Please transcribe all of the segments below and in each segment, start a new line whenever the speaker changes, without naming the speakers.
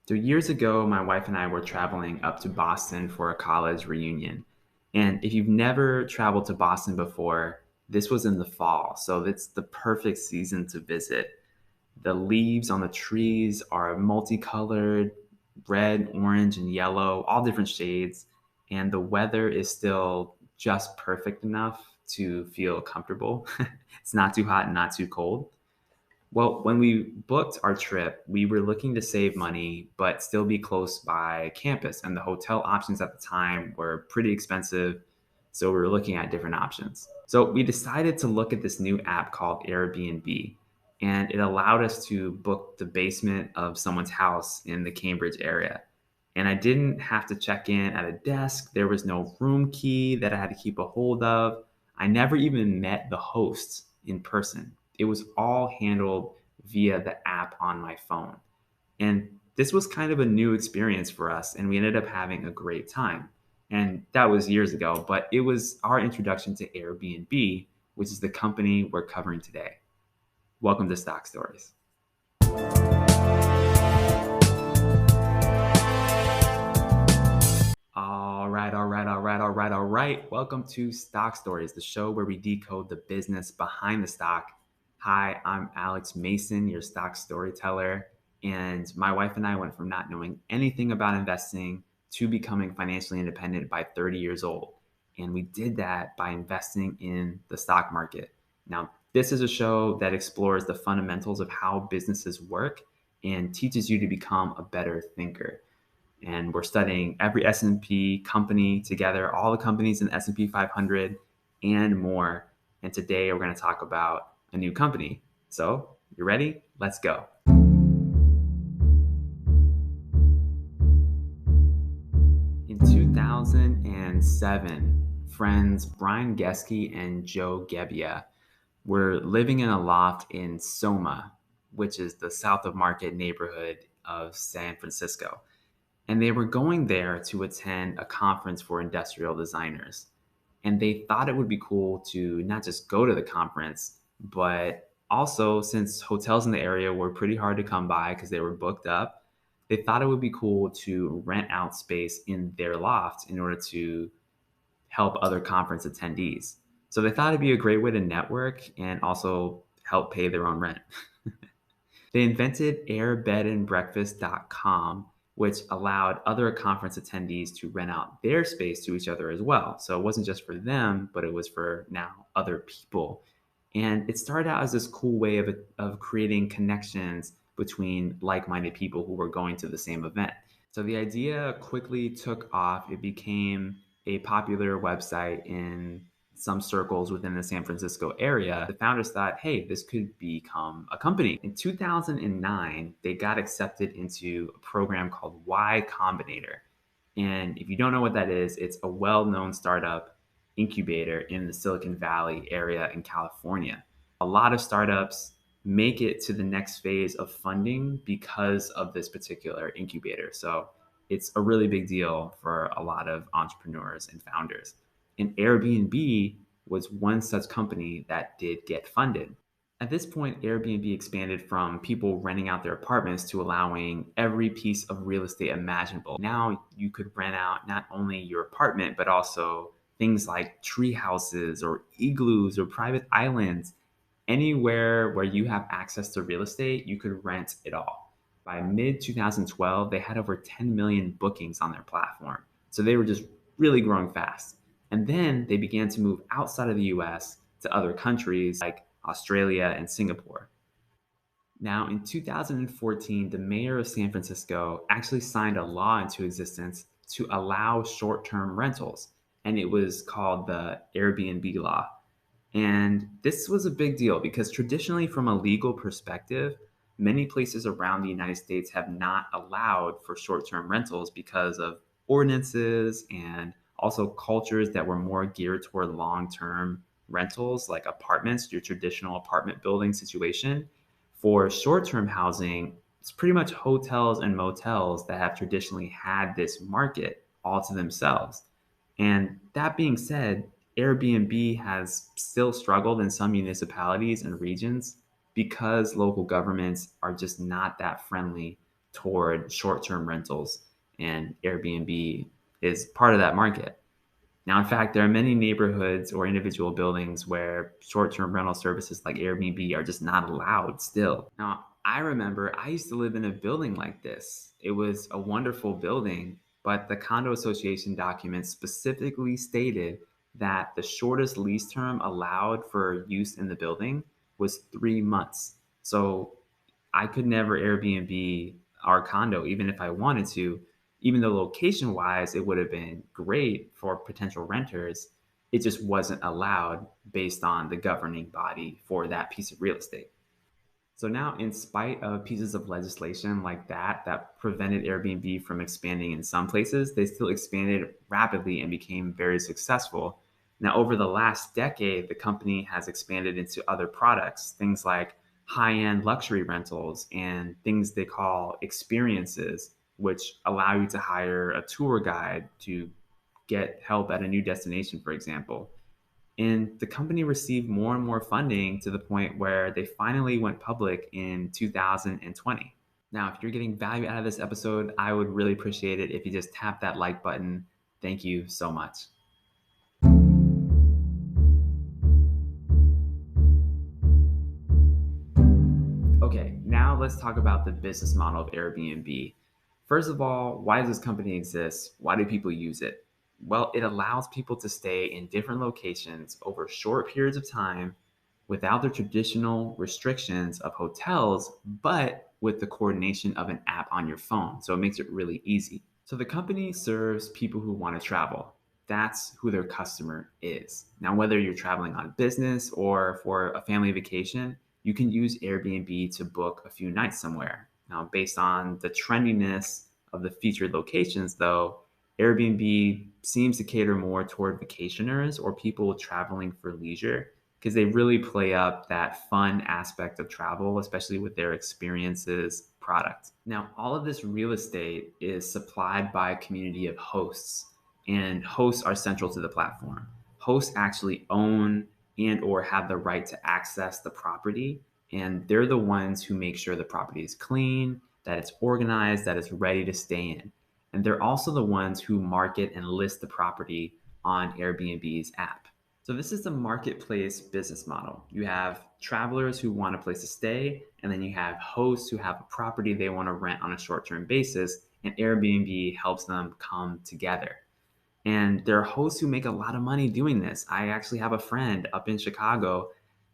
So years ago, my wife and I were traveling up to Boston for a college reunion. And if you've never traveled to Boston before, this was in the fall. So it's the perfect season to visit. The leaves on the trees are multicolored, red, orange, and yellow, all different shades. And the weather is still just perfect enough to feel comfortable. It's not too hot and not too cold. Well, when we booked our trip, we were looking to save money, but still be close by campus. And the hotel options at the time were pretty expensive. So we were looking at different options. So we decided to look at this new app called Airbnb. And it allowed us to book the basement of someone's house in the Cambridge area. And I didn't have to check in at a desk. There was no room key that I had to keep a hold of. I never even met the hosts in person. It was all handled via the app on my phone. And this was kind of a new experience for us, and we ended up having a great time. And that was years ago, but it was our introduction to Airbnb, which is the company we're covering today. Welcome to Stock Stories. All right. Welcome to Stock Stories, the show where we decode the business behind the stock. Hi, I'm Alex Mason, your stock storyteller. And my wife and I went from not knowing anything about investing to becoming financially independent by 30 years old. And we did that by investing in the stock market. Now, this is a show that explores the fundamentals of how businesses work and teaches you to become a better thinker. And we're studying every S&P company together, all the companies in the S&P 500 and more. And today we're going to talk about a new company. So, you ready? Let's go. In 2007, friends Brian Geske and Joe Gebbia were living in a loft in Soma, which is the South of Market neighborhood of San Francisco. And they were going there to attend a conference for industrial designers. And they thought it would be cool to not just go to the conference, but also, since hotels in the area were pretty hard to come by because they were booked up, they thought it would be cool to rent out space in their loft in order to help other conference attendees. So they thought it'd be a great way to network and also help pay their own rent. They invented airbedandbreakfast.com, which allowed other conference attendees to rent out their space to each other as well. So it wasn't just for them, but it was for now other people. And it started out as this cool way of creating connections between like-minded people who were going to the same event. So the idea quickly took off. It became a popular website in some circles within the San Francisco area. The founders thought, hey, this could become a company. In 2009, they got accepted into a program called Y Combinator. And if you don't know what that is, it's a well-known startup incubator in the Silicon Valley area in California. A lot of startups make it to the next phase of funding because of this particular incubator. So it's a really big deal for a lot of entrepreneurs and founders. And Airbnb was one such company that did get funded. At this point, Airbnb expanded from people renting out their apartments to allowing every piece of real estate imaginable. Now you could rent out not only your apartment, but also things like tree houses or igloos or private islands. Anywhere where you have access to real estate, you could rent it all. By mid 2012, they had over 10 million bookings on their platform. So they were just really growing fast. And then they began to move outside of the US to other countries like Australia and Singapore. Now, in 2014, the mayor of San Francisco actually signed a law into existence to allow short term rentals, and it was called the Airbnb law. And this was a big deal because traditionally, from a legal perspective, many places around the United States have not allowed for short term rentals because of ordinances and also cultures that were more geared toward long term rentals, like apartments, your traditional apartment building situation. For short term housing, it's pretty much hotels and motels that have traditionally had this market all to themselves. And that being said, Airbnb has still struggled in some municipalities and regions because local governments are just not that friendly toward short-term rentals, and Airbnb is part of that market. Now, in fact, there are many neighborhoods or individual buildings where short-term rental services like Airbnb are just not allowed still. Now, I remember I used to live in a building like this. It was a wonderful building, but the condo association documents specifically stated that the shortest lease term allowed for use in the building was 3 months. So I could never Airbnb our condo, even if I wanted to. Even though location wise, it would have been great for potential renters, it just wasn't allowed based on the governing body for that piece of real estate. So now, in spite of pieces of legislation like that prevented Airbnb from expanding in some places, they still expanded rapidly and became very successful. Now, over the last decade, the company has expanded into other products, things like high-end luxury rentals and things they call experiences, which allow you to hire a tour guide to get help at a new destination, for example. And the company received more and more funding to the point where they finally went public in 2020. Now, if you're getting value out of this episode, I would really appreciate it if you just tap that like button. Thank you so much. Okay, now let's talk about the business model of Airbnb. First of all, why does this company exist? Why do people use it? Well, it allows people to stay in different locations over short periods of time without the traditional restrictions of hotels, but with the coordination of an app on your phone. So it makes it really easy. So the company serves people who want to travel. That's who their customer is. Now, whether you're traveling on business or for a family vacation, you can use Airbnb to book a few nights somewhere. Now, based on the trendiness of the featured locations, though, Airbnb seems to cater more toward vacationers or people traveling for leisure because they really play up that fun aspect of travel, especially with their experiences product. Now, all of this real estate is supplied by a community of hosts, and hosts are central to the platform. Hosts actually own and or have the right to access the property, and they're the ones who make sure the property is clean, that it's organized, that it's ready to stay in. And they're also the ones who market and list the property on Airbnb's app. So this is the marketplace business model. You have travelers who want a place to stay, and then you have hosts who have a property they want to rent on a short-term basis, and Airbnb helps them come together. And there are hosts who make a lot of money doing this. I actually have a friend up in Chicago.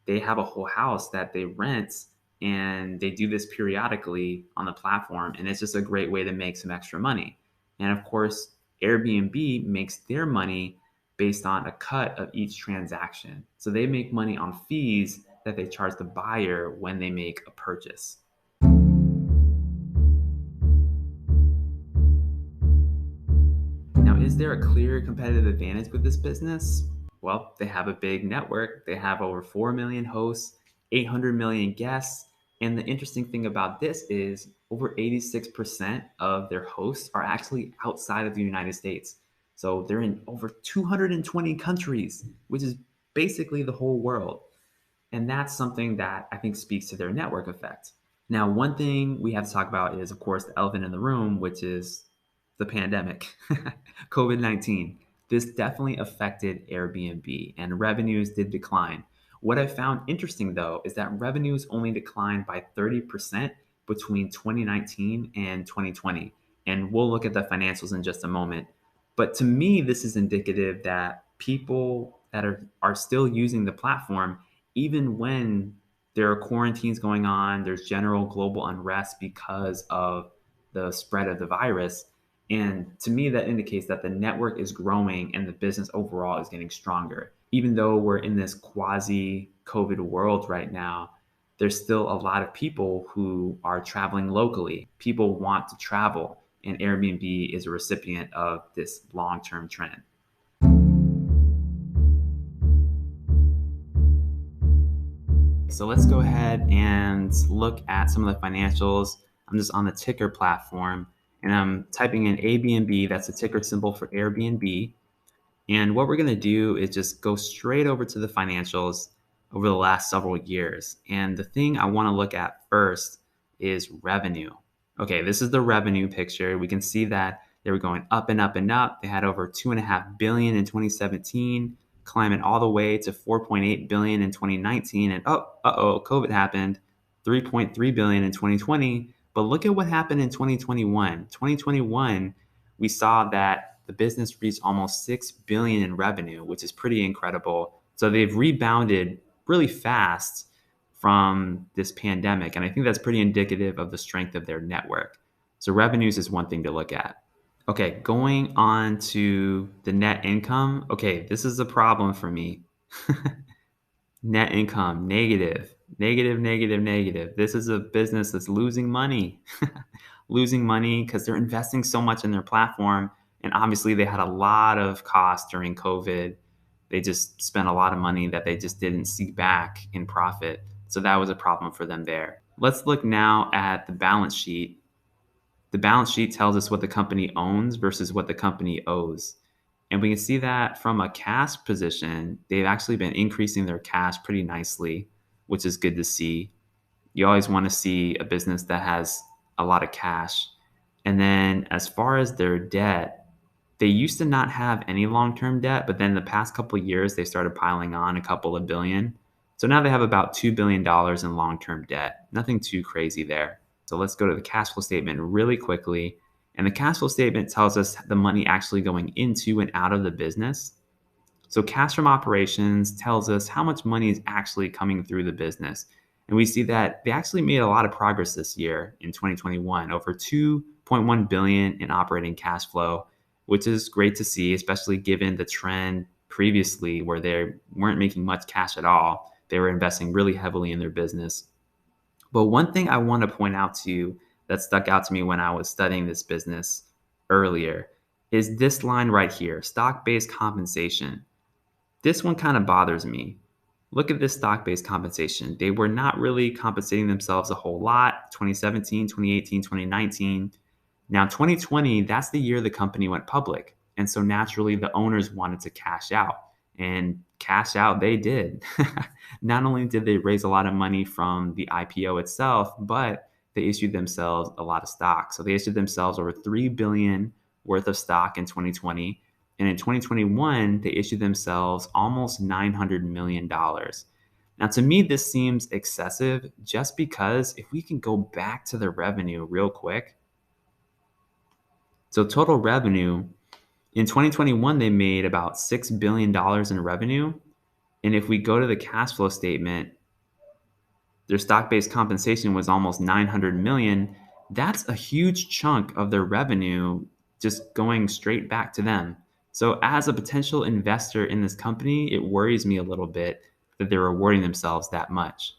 They have a whole house that they rent, and they do this periodically on the platform, and it's just a great way to make some extra money. And of course, Airbnb makes their money based on a cut of each transaction. So they make money on fees that they charge the buyer when they make a purchase. Now, is there a clear competitive advantage with this business? Well, they have a big network. They have over 4 million hosts, 800 million guests. And the interesting thing about this is over 86% of their hosts are actually outside of the United States. So they're in over 220 countries, which is basically the whole world. And that's something that I think speaks to their network effect. Now, one thing we have to talk about is, of course, the elephant in the room, which is the pandemic, COVID-19. This definitely affected Airbnb and revenues did decline. What I found interesting, though, is that revenues only declined by 30% between 2019 and 2020. And we'll look at the financials in just a moment. But to me, this is indicative that people that are still using the platform, even when there are quarantines going on, there's general global unrest because of the spread of the virus. And to me, that indicates that the network is growing and the business overall is getting stronger. Even though we're in this quasi COVID world right now, there's still a lot of people who are traveling locally. People want to travel, and Airbnb is a recipient of this long term trend. So let's go ahead and look at some of the financials. I'm just on the ticker platform and I'm typing in ABNB. That's a ticker symbol for Airbnb. And what we're going to do is just go straight over to the financials over the last several years. And the thing I want to look at first is revenue. Okay, this is the revenue picture. We can see that they were going up and up and up. They had over 2.5 billion in 2017, climbing all the way to 4.8 billion in 2019. And COVID happened, 3.3 billion in 2020. But look at what happened in 2021. 2021, we saw that the business reached almost 6 billion in revenue, which is pretty incredible. So they've rebounded really fast from this pandemic. And I think that's pretty indicative of the strength of their network. So revenues is one thing to look at. Okay, going on to the net income. Okay, this is a problem for me. Net income, negative, negative, negative, negative. This is a business that's losing money, losing money because they're investing so much in their platform. And obviously, they had a lot of costs during COVID. They just spent a lot of money that they just didn't see back in profit. So that was a problem for them there. Let's look now at the balance sheet. The balance sheet tells us what the company owns versus what the company owes. And we can see that from a cash position, they've actually been increasing their cash pretty nicely, which is good to see. You always want to see a business that has a lot of cash. And then as far as their debt, they used to not have any long-term debt, but then the past couple of years they started piling on a couple of billion. So now they have about $2 billion in long-term debt. Nothing too crazy there. So let's go to the cash flow statement really quickly. And the cash flow statement tells us the money actually going into and out of the business. So cash from operations tells us how much money is actually coming through the business. And we see that they actually made a lot of progress this year in 2021, over 2.1 billion in operating cash flow, which is great to see, especially given the trend previously where they weren't making much cash at all. They were investing really heavily in their business. But one thing I want to point out to you that stuck out to me when I was studying this business earlier is this line right here, stock-based compensation. This one kind of bothers me. Look at this stock-based compensation. They were not really compensating themselves a whole lot, 2017, 2018, 2019. Now, 2020, that's the year the company went public. And so naturally, the owners wanted to cash out. And cash out they did. Not only did they raise a lot of money from the IPO itself, but they issued themselves a lot of stock. So they issued themselves over 3 billion worth of stock in 2020. And in 2021, they issued themselves almost $900 million. Now, to me, this seems excessive just because if we can go back to the revenue real quick. So total revenue in 2021, they made about $6 billion in revenue. And if we go to the cash flow statement, their stock-based compensation was almost 900 million. That's a huge chunk of their revenue just going straight back to them. So as a potential investor in this company, it worries me a little bit that they're rewarding themselves that much.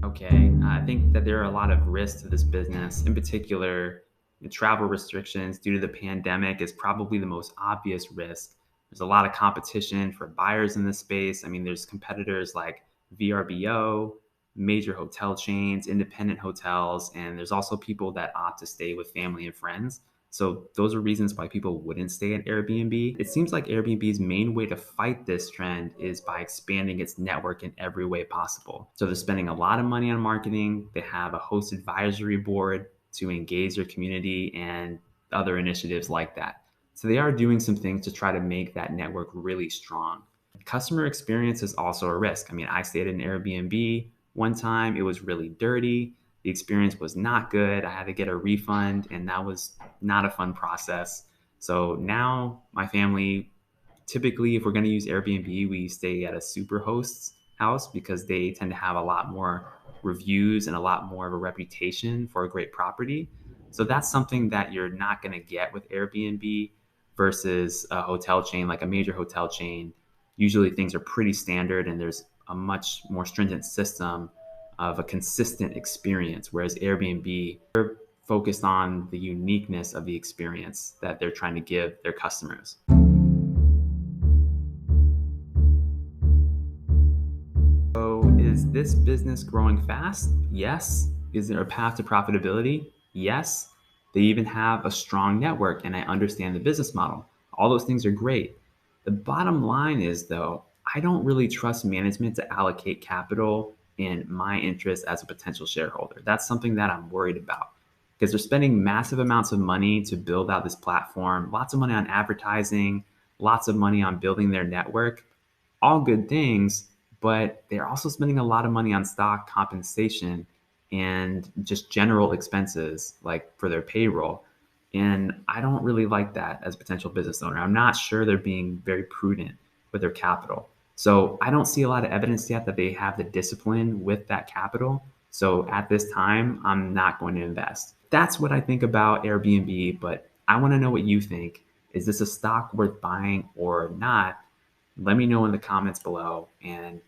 Okay, I think that there are a lot of risks to this business. In particular, the travel restrictions due to the pandemic is probably the most obvious risk. There's a lot of competition for buyers in this space. I mean, there's competitors like VRBO, major hotel chains, independent hotels, and there's also people that opt to stay with family and friends. So those are reasons why people wouldn't stay at Airbnb. It seems like Airbnb's main way to fight this trend is by expanding its network in every way possible. So they're spending a lot of money on marketing. They have a host advisory board to engage their community and other initiatives like that. So they are doing some things to try to make that network really strong. Customer experience is also a risk. I mean, I stayed in Airbnb one time. It was really dirty. The experience was not good. I had to get a refund, and that was not a fun process. So now my family, typically, if we're going to use Airbnb, we stay at a super host's house because they tend to have a lot more reviews and a lot more of a reputation for a great property. So that's something that you're not going to get with Airbnb versus a hotel chain, like a major hotel chain. Usually things are pretty standard and there's a much more stringent system of a consistent experience, whereas Airbnb, they're focused on the uniqueness of the experience that they're trying to give their customers. So is this business growing fast? Yes. Is there a path to profitability? Yes. They even have a strong network and I understand the business model. All those things are great. The bottom line is though, I don't really trust management to allocate capital in my interest as a potential shareholder. That's something that I'm worried about because they're spending massive amounts of money to build out this platform, lots of money on advertising, lots of money on building their network, all good things, but they're also spending a lot of money on stock compensation and just general expenses like for their payroll. And I don't really like that as a potential business owner. I'm not sure they're being very prudent with their capital. So I don't see a lot of evidence yet that they have the discipline with that capital. So at this time, I'm not going to invest. That's what I think about Airbnb, but I want to know what you think. Is this a stock worth buying or not? Let me know in the comments below. And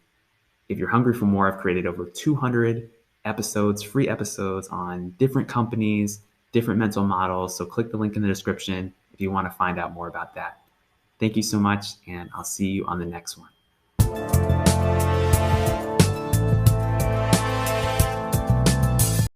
if you're hungry for more, I've created over 200 episodes, free episodes on different companies, different mental models. So click the link in the description if you want to find out more about that. Thank you so much, and I'll see you on the next one.